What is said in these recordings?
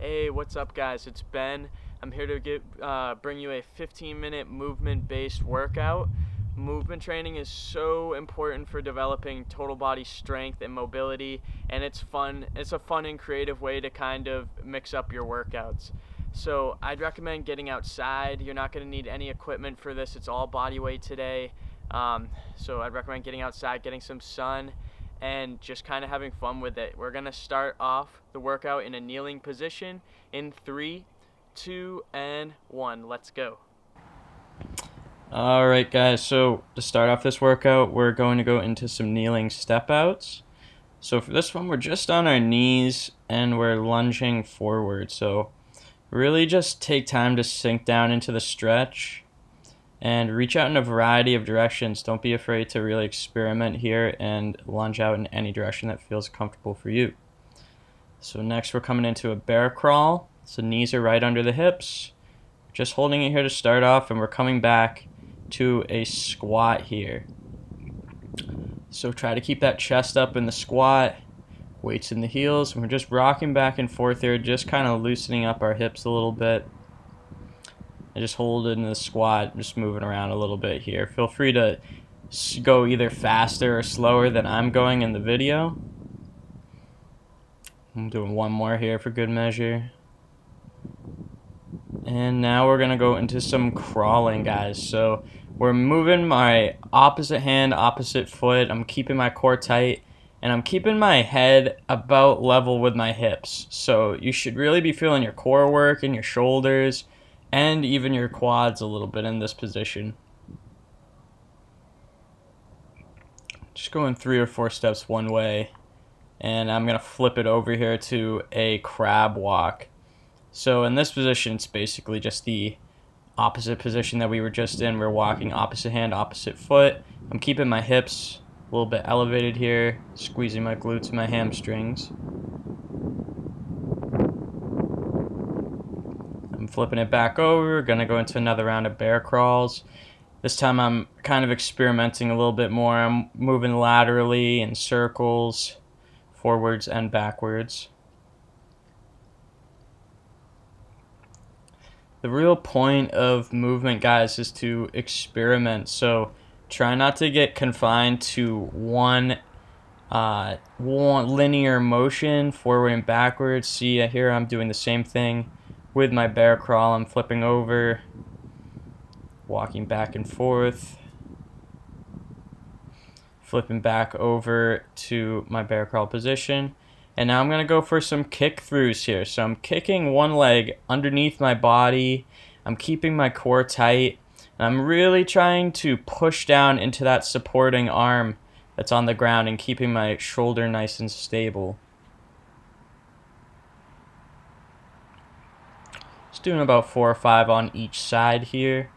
Hey, what's up, guys? It's Ben. I'm here to bring you a 15-minute movement-based workout. Movement training is so important for developing total body strength and mobility, and it's fun. It's a fun and creative way to kind of mix up your workouts. So I'd recommend getting outside. You're not going to need any equipment for this. It's all body weight today. So I'd recommend getting outside, getting some sun, and just kind of having fun with it. We're going to start off the workout in a kneeling position in 3, 2, and 1. Let's go. Alright guys, so to start off this workout, we're going to go into some kneeling step outs. So for this one, we're just on our knees and we're lunging forward. So really just take time to sink down into the stretch and reach out in a variety of directions. Don't be afraid to really experiment here and lunge out in any direction that feels comfortable for you. So next we're coming into a bear crawl. So knees are right under the hips. Just holding it here to start off, and we're coming back to a squat here. So try to keep that chest up in the squat, weights in the heels, and we're just rocking back and forth here, just kind of loosening up our hips a little bit. And just hold it in the squat, just moving around a little bit here. Feel free to go either faster or slower than I'm going in the video. I'm doing one more here for good measure. And now we're going to go into some crawling, guys. So we're moving my opposite hand, opposite foot. I'm keeping my core tight, and I'm keeping my head about level with my hips. So you should really be feeling your core work and your shoulders and even your quads a little bit in this position. Just going 3 or 4 steps one way, and I'm going to flip it over here to a crab walk. So in this position, it's basically just the opposite position that we were just in. We're walking opposite hand, opposite foot. I'm keeping my hips a little bit elevated here, squeezing my glutes and my hamstrings. I'm flipping it back over, gonna go into another round of bear crawls. This time I'm kind of experimenting a little bit more. I'm moving laterally in circles, forwards and backwards. The real point of movement, guys, is to experiment. So try not to get confined to one linear motion, forward and backwards. See, here I'm doing the same thing with my bear crawl. I'm flipping over, walking back and forth, flipping back over to my bear crawl position. And now I'm going to go for some kick throughs here. So I'm kicking one leg underneath my body. I'm keeping my core tight. And I'm really trying to push down into that supporting arm that's on the ground and keeping my shoulder nice and stable. Just doing about 4 or 5 on each side here.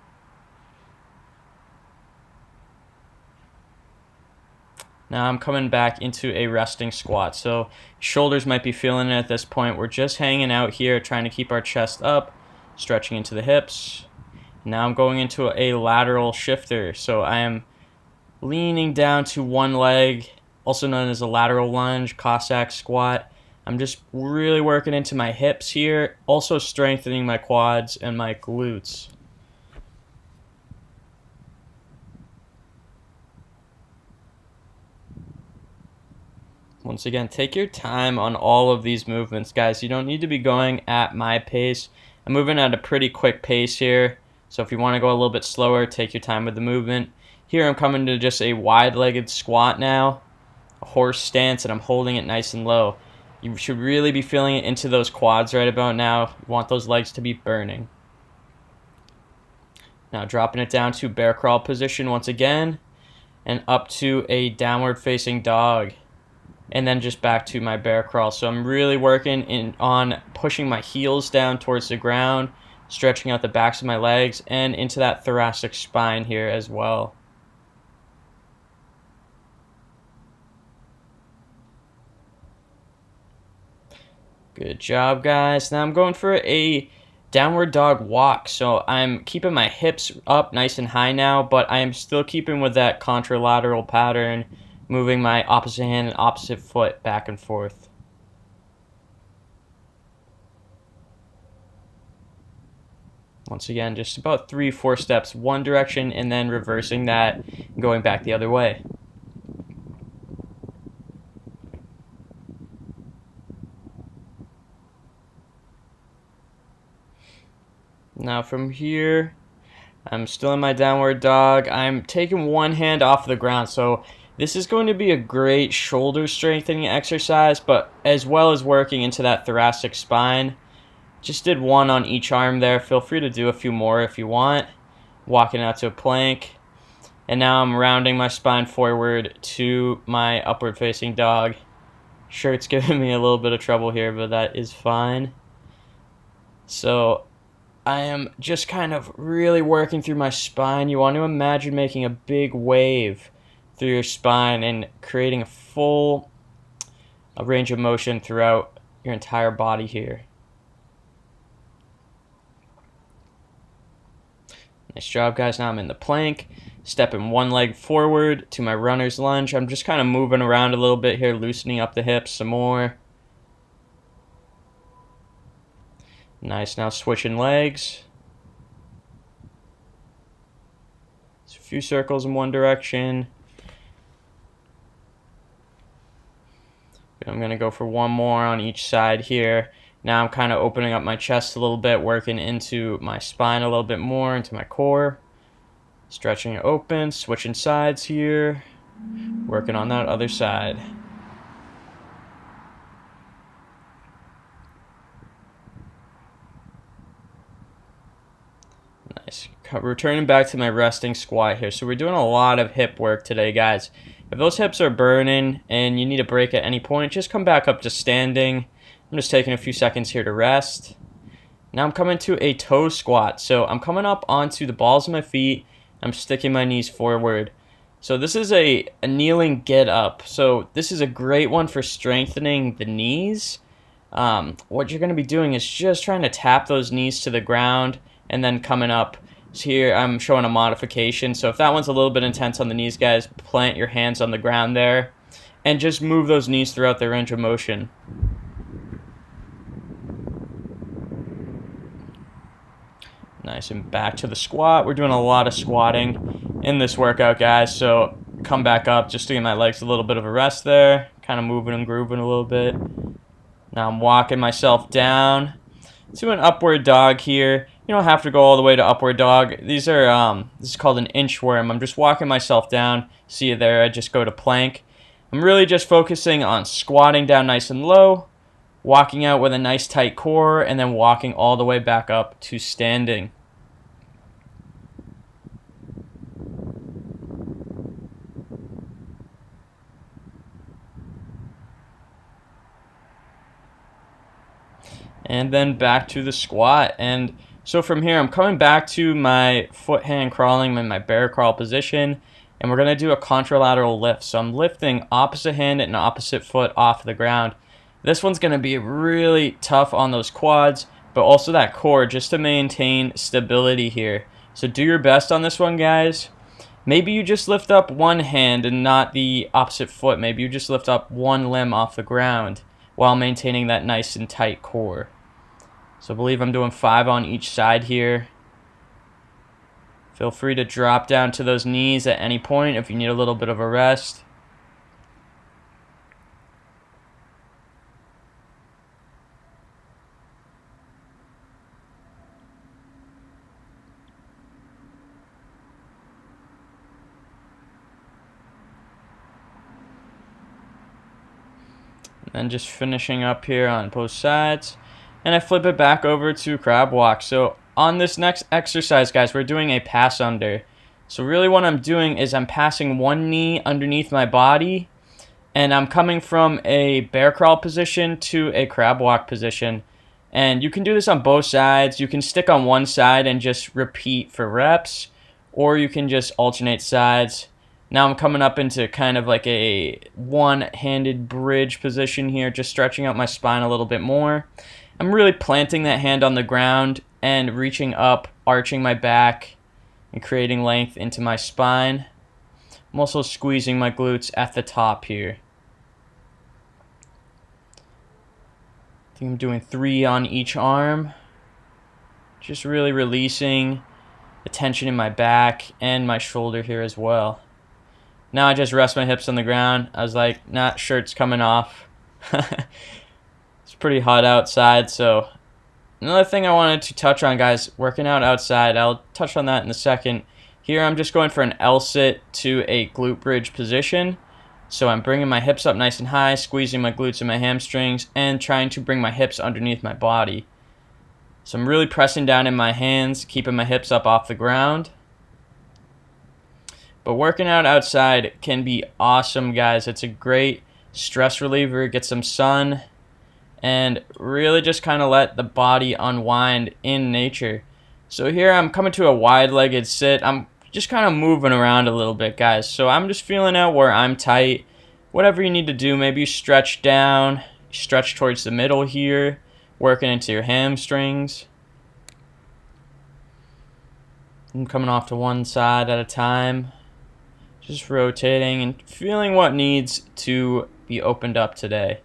Now I'm coming back into a resting squat. So shoulders might be feeling it at this point. We're just hanging out here, trying to keep our chest up, stretching into the hips. Now I'm going into a lateral shifter. So I am leaning down to one leg, also known as a lateral lunge, Cossack squat. I'm just really working into my hips here, also strengthening my quads and my glutes. Once again, take your time on all of these movements, guys. You don't need to be going at my pace. I'm moving at a pretty quick pace here. So if you want to go a little bit slower, take your time with the movement. Here I'm coming to just a wide-legged squat now, a horse stance, and I'm holding it nice and low. You should really be feeling it into those quads right about now. You want those legs to be burning. Now dropping it down to bear crawl position once again, and up to a downward facing dog. And then just back to my bear crawl. So I'm really working on pushing my heels down towards the ground, stretching out the backs of my legs, and into that thoracic spine here as well. Good job, guys. Now I'm going for a downward dog walk. So I'm keeping my hips up nice and high now, but I am still keeping with that contralateral pattern, moving my opposite hand and opposite foot back and forth. Once again, just about 3-4 steps one direction and then reversing that and going back the other way. Now from here, I'm still in my downward dog. I'm taking one hand off the ground, so this is going to be a great shoulder strengthening exercise, but as well as working into that thoracic spine. Just did one on each arm there. Feel free to do a few more if you want. Walking out to a plank. And now I'm rounding my spine forward to my upward facing dog. Shirt's giving me a little bit of trouble here, but that is fine. So I am just kind of really working through my spine. You want to imagine making a big wave through your spine and creating a range of motion throughout your entire body here. Nice job, guys. Now I'm in the plank, stepping one leg forward to my runner's lunge. I'm just kind of moving around a little bit here, loosening up the hips some more. Nice. Now switching legs. It's a few circles in one direction. I'm going to go for one more on each side here. Now I'm kind of opening up my chest a little bit, working into my spine a little bit more, into my core. Stretching it open, switching sides here. Working on that other side. Nice. Returning back to my resting squat here. So we're doing a lot of hip work today, guys. If those hips are burning and you need a break at any point, just come back up to standing. I'm just taking a few seconds here to rest. Now I'm coming to a toe squat. So I'm coming up onto the balls of my feet. I'm sticking my knees forward. So this is a kneeling get up. So this is a great one for strengthening the knees. What you're going to be doing is just trying to tap those knees to the ground and then coming up. So here I'm showing a modification. So if that one's a little bit intense on the knees, guys, plant your hands on the ground there and just move those knees throughout the range of motion. Nice, and back to the squat. We're doing a lot of squatting in this workout, guys. So come back up, just to give my legs a little bit of a rest there. Kind of moving and grooving a little bit. Now I'm walking myself down to an upward dog here. You don't have to go all the way to upward dog. These are this is called an inchworm. I'm just walking myself down. See you there. I just go to plank. I'm really just focusing on squatting down nice and low, walking out with a nice tight core, and then walking all the way back up to standing. And then back to the squat. And so from here, I'm coming back to my foot hand crawling in my bear crawl position. And we're going to do a contralateral lift. So I'm lifting opposite hand and opposite foot off the ground. This one's going to be really tough on those quads, but also that core, just to maintain stability here. So do your best on this one, guys. Maybe you just lift up one hand and not the opposite foot. Maybe you just lift up one limb off the ground while maintaining that nice and tight core. So I believe I'm doing 5 on each side here. Feel free to drop down to those knees at any point if you need a little bit of a rest. And just finishing up here on both sides. And I flip it back over to crab walk. So on this next exercise, guys, we're doing a pass under. So really what I'm doing is I'm passing one knee underneath my body, and I'm coming from a bear crawl position to a crab walk position. And you can do this on both sides. You can stick on one side and just repeat for reps, or you can just alternate sides. Now I'm coming up into kind of like a one-handed bridge position here, just stretching out my spine a little bit more. I'm really planting that hand on the ground and reaching up, arching my back, and creating length into my spine. I'm also squeezing my glutes at the top here. I think I'm doing 3 on each arm. Just really releasing the tension in my back and my shoulder here as well. Now I just rest my hips on the ground. I was like, nah, shirt's coming off. It's pretty hot outside, so another thing I wanted to touch on, guys, working out outside, I'll touch on that in a second. Here I'm just going for an L-sit to a glute bridge position. So I'm bringing my hips up nice and high, squeezing my glutes and my hamstrings, and trying to bring my hips underneath my body. So I'm really pressing down in my hands, keeping my hips up off the ground. But working out outside can be awesome, guys. It's a great stress reliever, get some sun, and really just kind of let the body unwind in nature. So here I'm coming to a wide-legged sit. I'm just kind of moving around a little bit, guys. So I'm just feeling out where I'm tight. Whatever you need to do, maybe you stretch down, stretch towards the middle here, working into your hamstrings. I'm coming off to one side at a time. Just rotating and feeling what needs to be opened up today.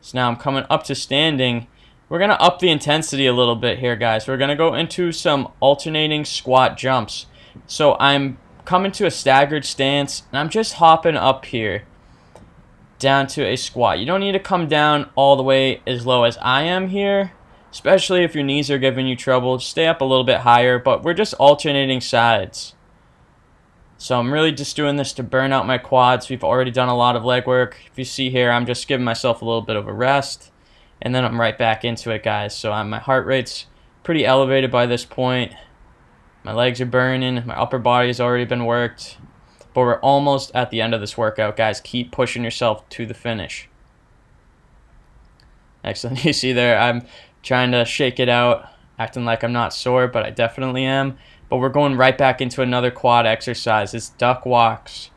So now I'm coming up to standing. We're going to up the intensity a little bit here, guys. We're going to go into some alternating squat jumps. So I'm coming to a staggered stance, and I'm just hopping up here down to a squat. You don't need to come down all the way as low as I am here, especially if your knees are giving you trouble. Stay up a little bit higher, but we're just alternating sides. So I'm really just doing this to burn out my quads. We've already done a lot of leg work. If you see here, I'm just giving myself a little bit of a rest, and then I'm right back into it, guys. So my heart rate's pretty elevated by this point. My legs are burning. My upper body has already been worked. But we're almost at the end of this workout, guys. Keep pushing yourself to the finish. Excellent. You see there, I'm trying to shake it out, acting like I'm not sore, but I definitely am. But we're going right back into another quad exercise. It's duck walks.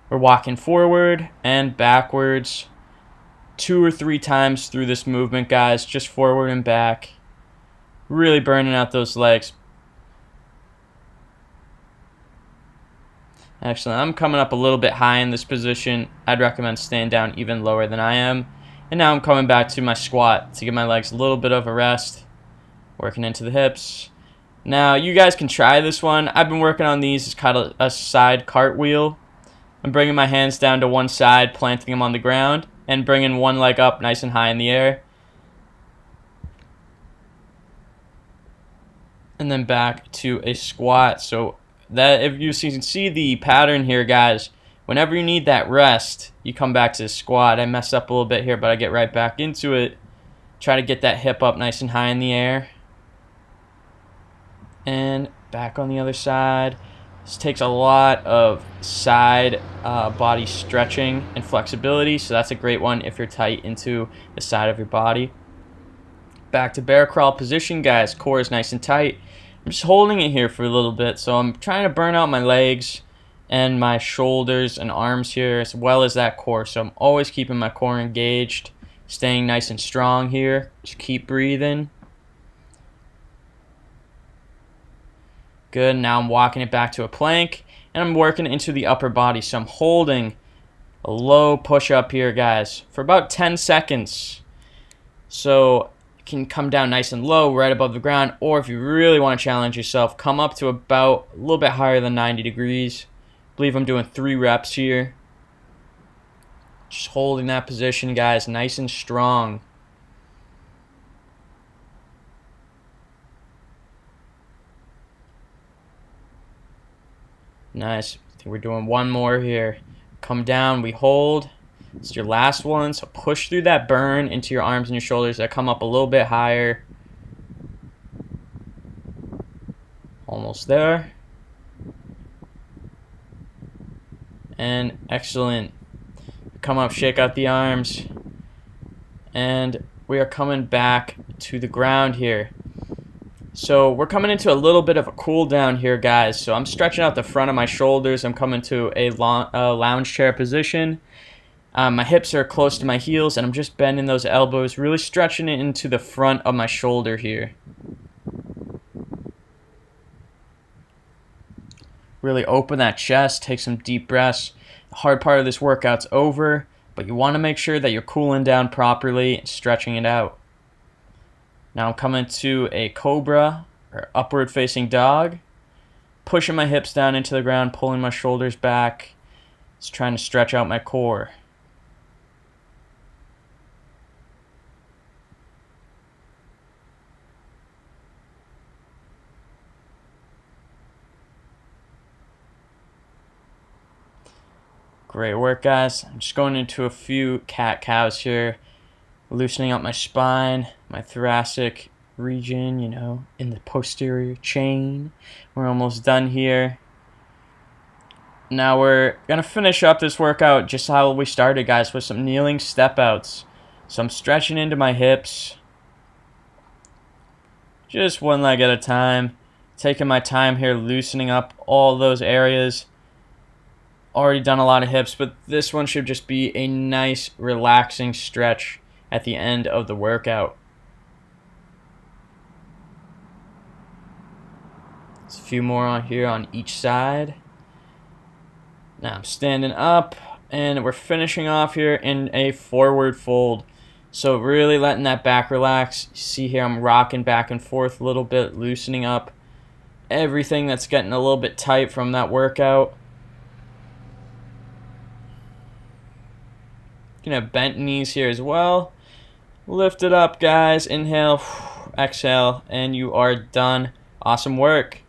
We're walking forward and backwards 2 or 3 times through this movement, guys. Just forward and back. Really burning out those legs. Excellent. I'm coming up a little bit high in this position. I'd recommend staying down even lower than I am. And now I'm coming back to my squat to give my legs a little bit of a rest. Working into the hips. Now, you guys can try this one. I've been working on these as kind of a side cartwheel. I'm bringing my hands down to one side, planting them on the ground, and bringing one leg up nice and high in the air. And then back to a squat. So that, if you can see the pattern here, guys, whenever you need that rest, you come back to the squat. I messed up a little bit here, but I get right back into it. Try to get that hip up nice and high in the air. And back on the other side. This takes a lot of side body stretching and flexibility, so that's a great one if you're tight into the side of your body. Back to bear crawl position, guys. Core is nice and tight. I'm just holding it here for a little bit, so I'm trying to burn out my legs and my shoulders and arms here, as well as that core. So I'm always keeping my core engaged, staying nice and strong here. Just keep breathing. Good. Now I'm walking it back to a plank, and I'm working into the upper body. So I'm holding a low push-up here, guys, for about 10 seconds. So you can come down nice and low, right above the ground, or if you really want to challenge yourself, come up to about a little bit higher than 90 degrees. I believe I'm doing 3 reps here. Just holding that position, guys, nice and strong. Nice. I think we're doing one more here. Come down, we hold. It's your last one, so push through that burn into your arms and your shoulders that come up a little bit higher. Almost there. And excellent. Come up, shake out the arms. And we are coming back to the ground here. So we're coming into a little bit of a cool down here, guys. So I'm stretching out the front of my shoulders. I'm coming to a lounge chair position. My hips are close to my heels, and I'm just bending those elbows, really stretching it into the front of my shoulder here. Really open that chest, take some deep breaths. The hard part of this workout's over, but you want to make sure that you're cooling down properly and stretching it out. Now I'm coming to a cobra or upward facing dog. Pushing my hips down into the ground, pulling my shoulders back. Just trying to stretch out my core. Great work, guys. I'm just going into a few cat-cows here, loosening up my spine, my thoracic region, in the posterior chain. We're almost done here. Now we're going to finish up this workout just how we started, guys, with some kneeling step-outs. So I'm stretching into my hips, just one leg at a time, taking my time here, loosening up all those areas. Already done a lot of hips, but this one should just be a nice, relaxing stretch at the end of the workout. There's a few more on here on each side. Now I'm standing up, and we're finishing off here in a forward fold. So really letting that back relax. You see here I'm rocking back and forth a little bit, loosening up everything that's getting a little bit tight from that workout. You can have bent knees here as well. Lift it up, guys. Inhale, exhale, and you are done. Awesome work.